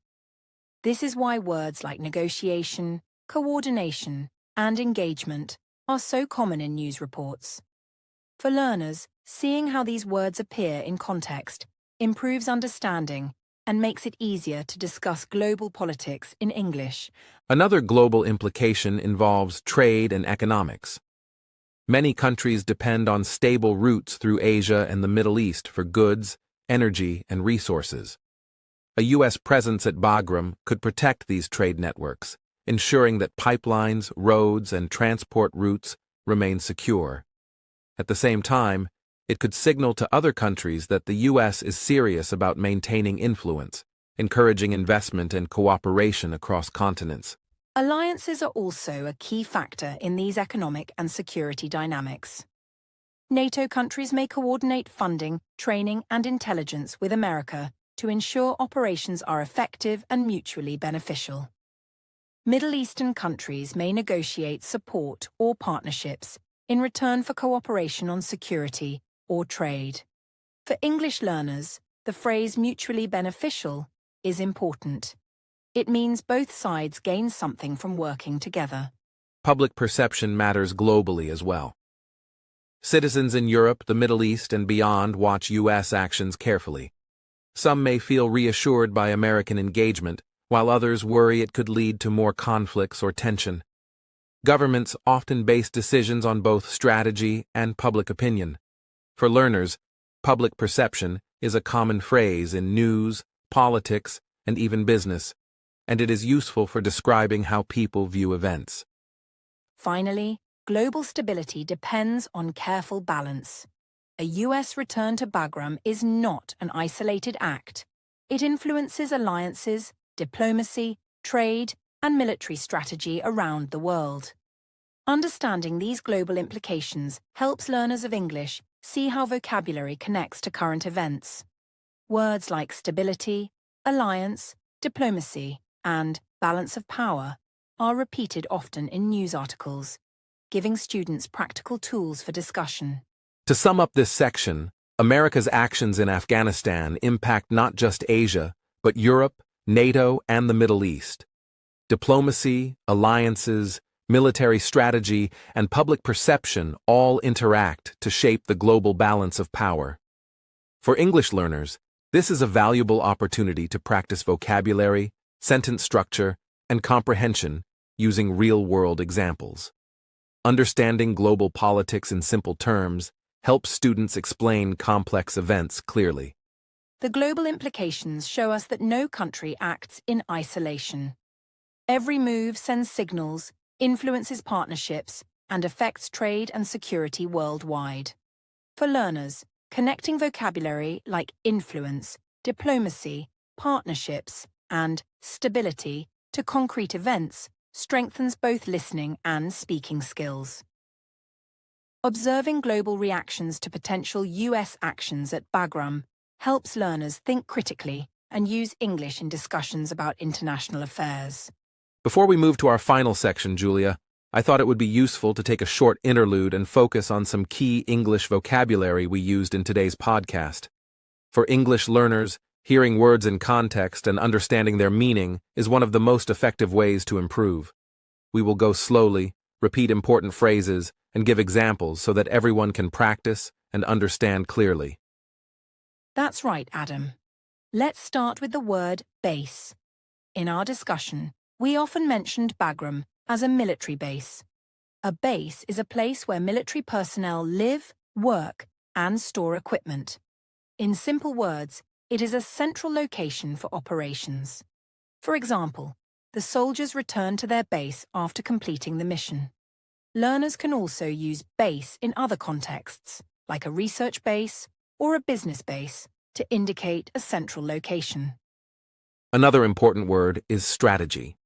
This is why words like negotiation, coordination, and engagement are so common in news reports. For learners, seeing how these words appear in context improves understanding and makes it easier to discuss global politics in English. Another global implication involves trade and economics. Many countries depend on stable routes through Asia and the Middle East for goods, energy, and resources. A U.S. presence at Bagram could protect these trade networks, ensuring that pipelines, roads, and transport routes remain secure. At the same time, it could signal to other countries that the U.S. is serious about maintaining influence, encouraging investment and cooperation across continents. Alliances are also a key factor in these economic and security dynamics. NATO countries may coordinate funding, training, and intelligence with America to ensure operations are effective and mutually beneficial. Middle Eastern countries may negotiate support or partnerships in return for cooperation on security or trade. For English learners, the phrase mutually beneficial is important. It means both sides gain something from working together. Public perception matters globally as well. Citizens in Europe, the Middle East, and beyond watch U.S. actions carefully. Some may feel reassured by American engagement, while others worry it could lead to more conflicts or tension. Governments often base decisions on both strategy and public opinion. For learners, public perception is a common phrase in news, politics, and even business, and it is useful for describing how people view events. Finally, global stability depends on careful balance. A U.S. return to Bagram is not an isolated act. It influences alliances, diplomacy, trade, and military strategy around the world. Understanding these global implications helps learners of English see how vocabulary connects to current events. Words like stability, alliance, diplomacy, and balance of power are repeated often in news articles, giving students practical tools for discussion. To sum up this section, America's actions in Afghanistan impact not just Asia, but Europe, NATO, and the Middle East. Diplomacy, alliances, military strategy, and public perception all interact to shape the global balance of power. For English learners, this is a valuable opportunity to practice vocabulary, sentence structure, and comprehension using real-world examples. Understanding global politics in simple terms helps students explain complex events clearly. The global implications show us that no country acts in isolation. Every move sends signals, influences partnerships, and affects trade and security worldwide. For learners, connecting vocabulary like influence, diplomacy, partnerships, and stability to concrete events strengthens both listening and speaking skills. Observing global reactions to potential U.S. actions at Bagram helps learners think critically and use English in discussions about international affairs. Before we move to our final section, Julia, I thought it would be useful to take a short interlude and focus on some key English vocabulary we used in today's podcast. For English learners, hearing words in context and understanding their meaning is one of the most effective ways to improve. We will go slowly, repeat important phrases, and give examples so that everyone can practice and understand clearly. That's right, Adam. Let's start with the word base. In our discussion, we often mentioned Bagram as a military base. A base is a place where military personnel live, work, and store equipment. In simple words, it is a central location for operations. For example, the soldiers return to their base after completing the mission. Learners can also use base in other contexts, like a research base or a business base, to indicate a central location. Another important word is strategy.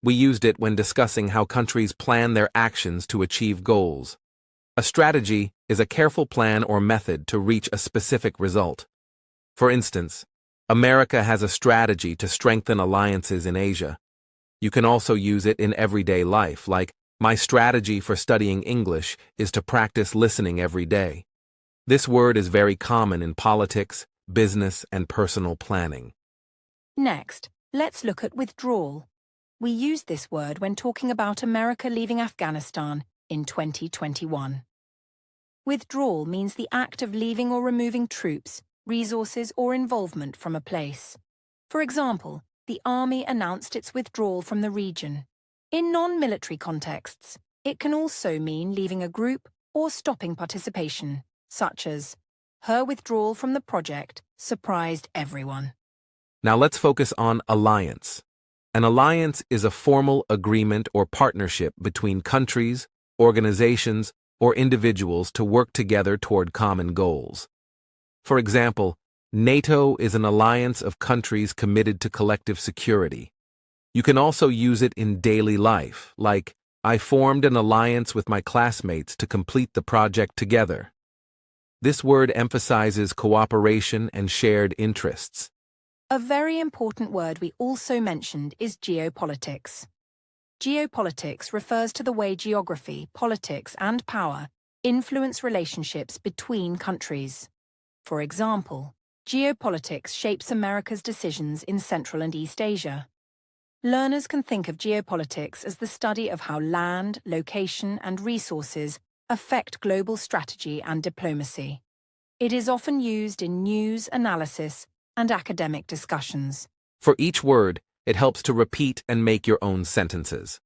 We used it when discussing how countries plan their actions to achieve goals. A strategy is a careful plan or method to reach a specific result. For instance, America has a strategy to strengthen alliances in Asia. You can also use it in everyday life, like, my strategy for studying English is to practice listening every day. This word is very common in politics, business, and personal planning. Next, let's look at withdrawal. We used this word when talking about America leaving Afghanistan in 2021. Withdrawal means the act of leaving or removing troops, resources, or involvement from a place. For example, the army announced its withdrawal from the region. In non-military contexts, it can also mean leaving a group or stopping participation, such as, her withdrawal from the project surprised everyone. Now let's focus on alliance. An alliance is a formal agreement or partnership between countries, organizations, or individuals to work together toward common goals. For example, NATO is an alliance of countries committed to collective security. You can also use it in daily life, like, I formed an alliance with my classmates to complete the project together. This word emphasizes cooperation and shared interests. A very important word we also mentioned is geopolitics. Geopolitics refers to the way geography, politics, and power influence relationships between countries. For example, geopolitics shapes America's decisions in Central and East Asia. Learners can think of geopolitics as the study of how land, location, and resources affect global strategy and diplomacy. It is often used in news, analysis, and academic discussions. For each word, it helps to repeat and make your own sentences.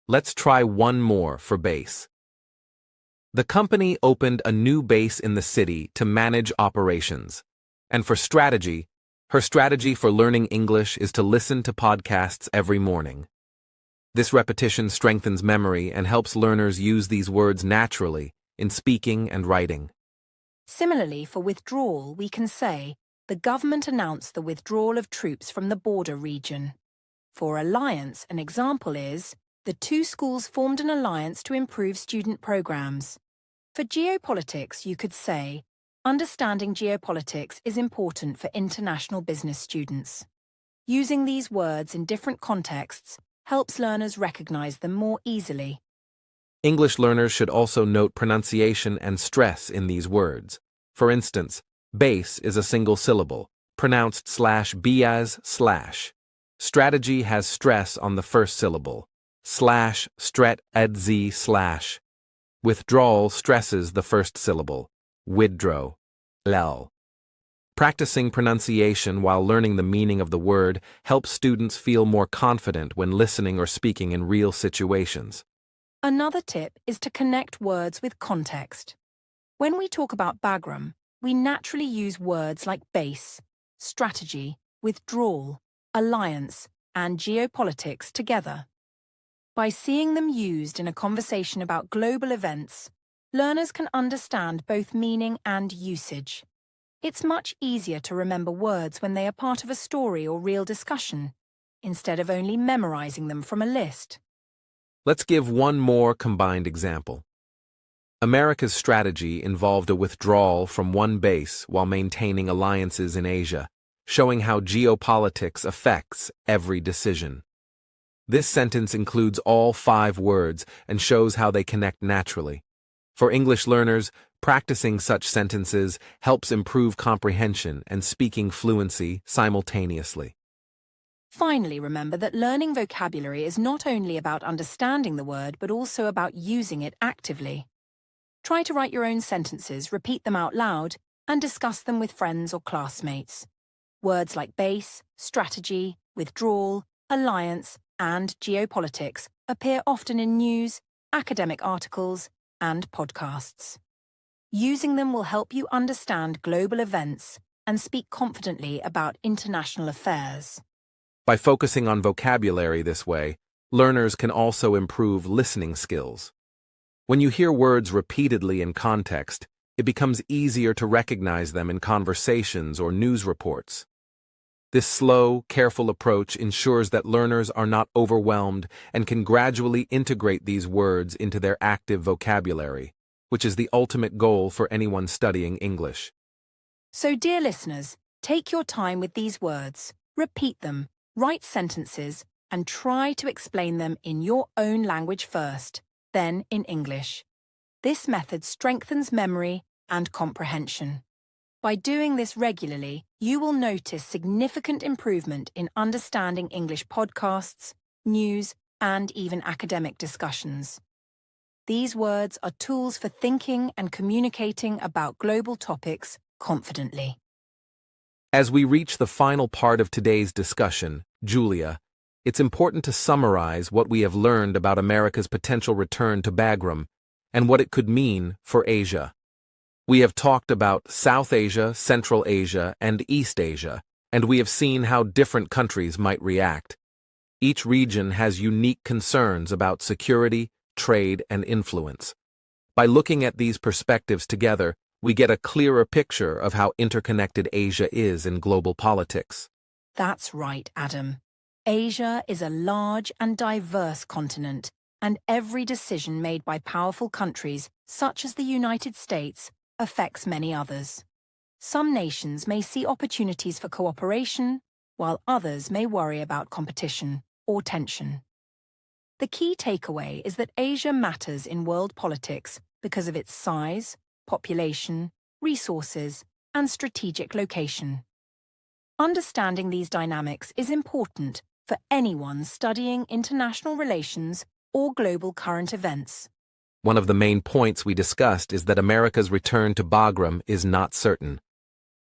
Let's try one more for base. The company opened a new base in the city to manage operations. And for strategy, her strategy for learning English is to listen to podcasts every morning. This repetition strengthens memory and helps learners use these words naturally in speaking and writing. Similarly, for withdrawal, we can say, the government announced the withdrawal of troops from the border region. For alliance, an example is, the two schools formed an alliance to improve student programs. For geopolitics, you could say, understanding geopolitics is important for international business students. Using these words in different contexts helps learners recognize them more easily. English learners should also note pronunciation and stress in these words. For instance, base is a single syllable, pronounced /b as /. Strategy has stress on the first syllable, /stret /. Withdrawal stresses the first syllable, withdraw, lel. Practicing pronunciation while learning the meaning of the word helps students feel more confident when listening or speaking in real situations. Another tip is to connect words with context. When we talk about Bagram, we naturally use words like base, strategy, withdrawal, alliance, and geopolitics together. By seeing them used in a conversation about global events, learners can understand both meaning and usage. It's much easier to remember words when they are part of a story or real discussion, instead of only memorizing them from a list. Let's give one more combined example. America's strategy involved a withdrawal from one base while maintaining alliances in Asia, showing how geopolitics affects every decision. This sentence includes all 5 words and shows how they connect naturally. For English learners, practicing such sentences helps improve comprehension and speaking fluency simultaneously. Finally, remember that learning vocabulary is not only about understanding the word, but also about using it actively. Try to write your own sentences, repeat them out loud, and discuss them with friends or classmates. Words like base, strategy, withdrawal, alliance, and geopolitics appear often in news, academic articles, and podcasts. Using them will help you understand global events and speak confidently about international affairs. By focusing on vocabulary this way, learners can also improve listening skills. When you hear words repeatedly in context, it becomes easier to recognize them in conversations or news reports. This slow, careful approach ensures that learners are not overwhelmed and can gradually integrate these words into their active vocabulary, which is the ultimate goal for anyone studying English. So, dear listeners, take your time with these words, repeat them, write sentences, and try to explain them in your own language first, then in English. This method strengthens memory and comprehension. By doing this regularly, you will notice significant improvement in understanding English podcasts, news, and even academic discussions. These words are tools for thinking and communicating about global topics confidently. As we reach the final part of today's discussion, Julia, it's important to summarize what we have learned about America's potential return to Bagram and what it could mean for Asia. We have talked about South Asia, Central Asia, and East Asia, and we have seen how different countries might react. Each region has unique concerns about security, trade, and influence. By looking at these perspectives together, we get a clearer picture of how interconnected Asia is in global politics. That's right, Adam. Asia is a large and diverse continent, and every decision made by powerful countries, such as the United States, affects many others. Some nations may see opportunities for cooperation, while others may worry about competition or tension. The key takeaway is that Asia matters in world politics because of its size, population, resources, and strategic location. Understanding these dynamics is important for anyone studying international relations or global current events. One of the main points we discussed is that America's return to Bagram is not certain.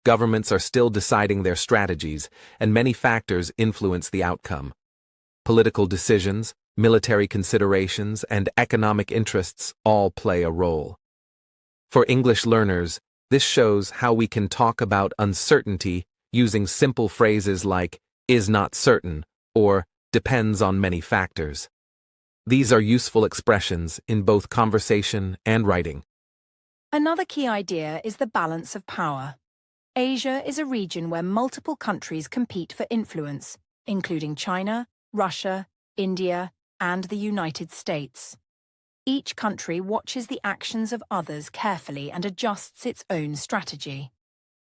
Governments are still deciding their strategies, and many factors influence the outcome. Political decisions, military considerations, and economic interests all play a role. For English learners, this shows how we can talk about uncertainty using simple phrases like "is not certain" or "depends on many factors." These are useful expressions in both conversation and writing. Another key idea is the balance of power. Asia is a region where multiple countries compete for influence, including China, Russia, India, and the United States. Each country watches the actions of others carefully and adjusts its own strategy.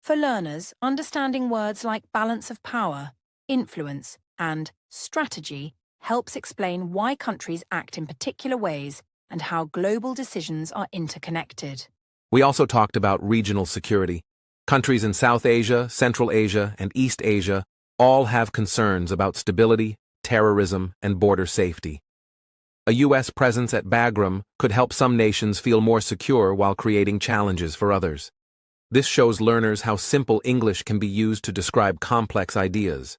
For learners, understanding words like balance of power, influence, and strategy helps explain why countries act in particular ways and how global decisions are interconnected. We also talked about regional security. Countries in South Asia, Central Asia, and East Asia all have concerns about stability, terrorism, and border safety. A U.S. presence at Bagram could help some nations feel more secure while creating challenges for others. This shows learners how simple English can be used to describe complex ideas.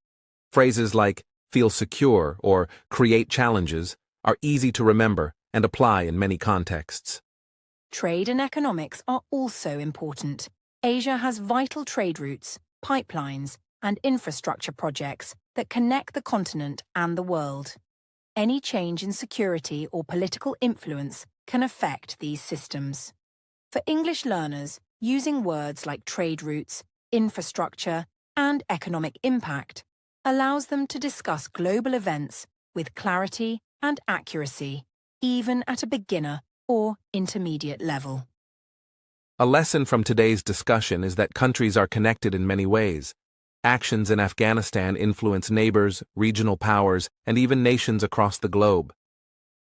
Phrases like "feel secure" or "create challenges" are easy to remember and apply in many contexts. Trade and economics are also important. Asia has vital trade routes, pipelines, and infrastructure projects that connect the continent and the world. Any change in security or political influence can affect these systems. For English learners, using words like trade routes, infrastructure, and economic impact allows them to discuss global events with clarity and accuracy, even at a beginner or intermediate level. A lesson from today's discussion is that countries are connected in many ways. Actions in Afghanistan influence neighbors, regional powers, and even nations across the globe.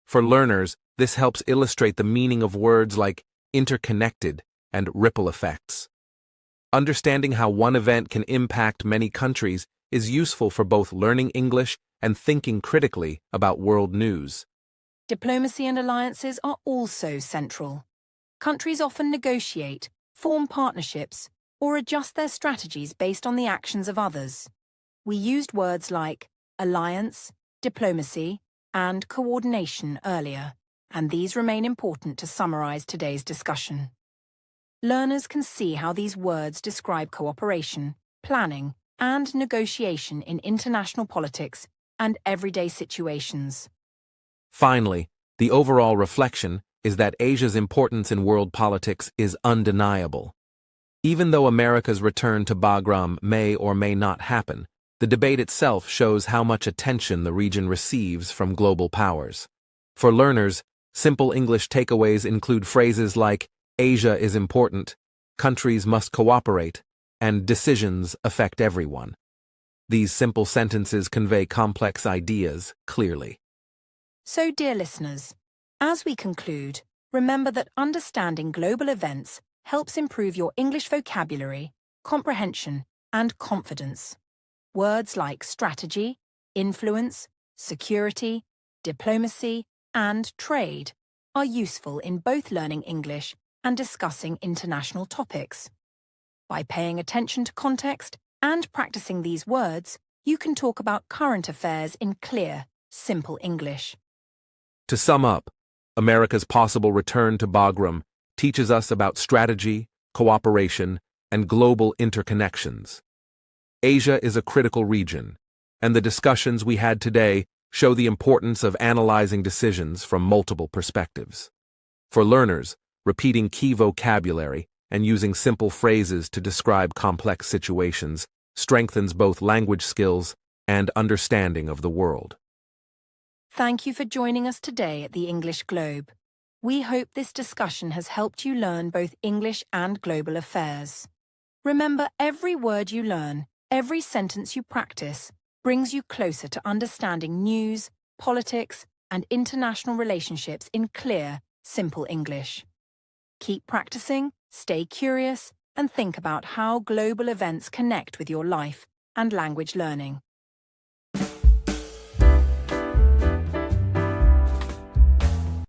For learners, this helps illustrate the meaning of words like interconnected and ripple effects. Understanding how one event can impact many countries is useful for both learning English and thinking critically about world news. Diplomacy and alliances are also central. Countries often negotiate, form partnerships, or adjust their strategies based on the actions of others. We used words like alliance, diplomacy, and coordination earlier, and these remain important to summarize today's discussion. Learners can see how these words describe cooperation, planning, and negotiation in international politics and everyday situations. Finally, the overall reflection is that Asia's importance in world politics is undeniable. Even though America's return to Bagram may or may not happen, the debate itself shows how much attention the region receives from global powers. For learners, simple English takeaways include phrases like "Asia is important," "countries must cooperate," and "decisions affect everyone." These simple sentences convey complex ideas clearly. So, dear listeners, as we conclude, remember that understanding global events helps improve your English vocabulary, comprehension, and confidence. Words like strategy, influence, security, diplomacy, and trade are useful in both learning English and discussing international topics. By paying attention to context and practicing these words, you can talk about current affairs in clear, simple English. To sum up, America's possible return to Bagram teaches us about strategy, cooperation, and global interconnections. Asia is a critical region, and the discussions we had today show the importance of analyzing decisions from multiple perspectives. For learners, repeating key vocabulary and using simple phrases to describe complex situations strengthens both language skills and understanding of the world. Thank you for joining us today at the English Globe. We hope this discussion has helped you learn both English and global affairs. Remember, every word you learn, every sentence you practice, brings you closer to understanding news, politics, and international relationships in clear, simple English. Keep practicing, stay curious, and think about how global events connect with your life and language learning.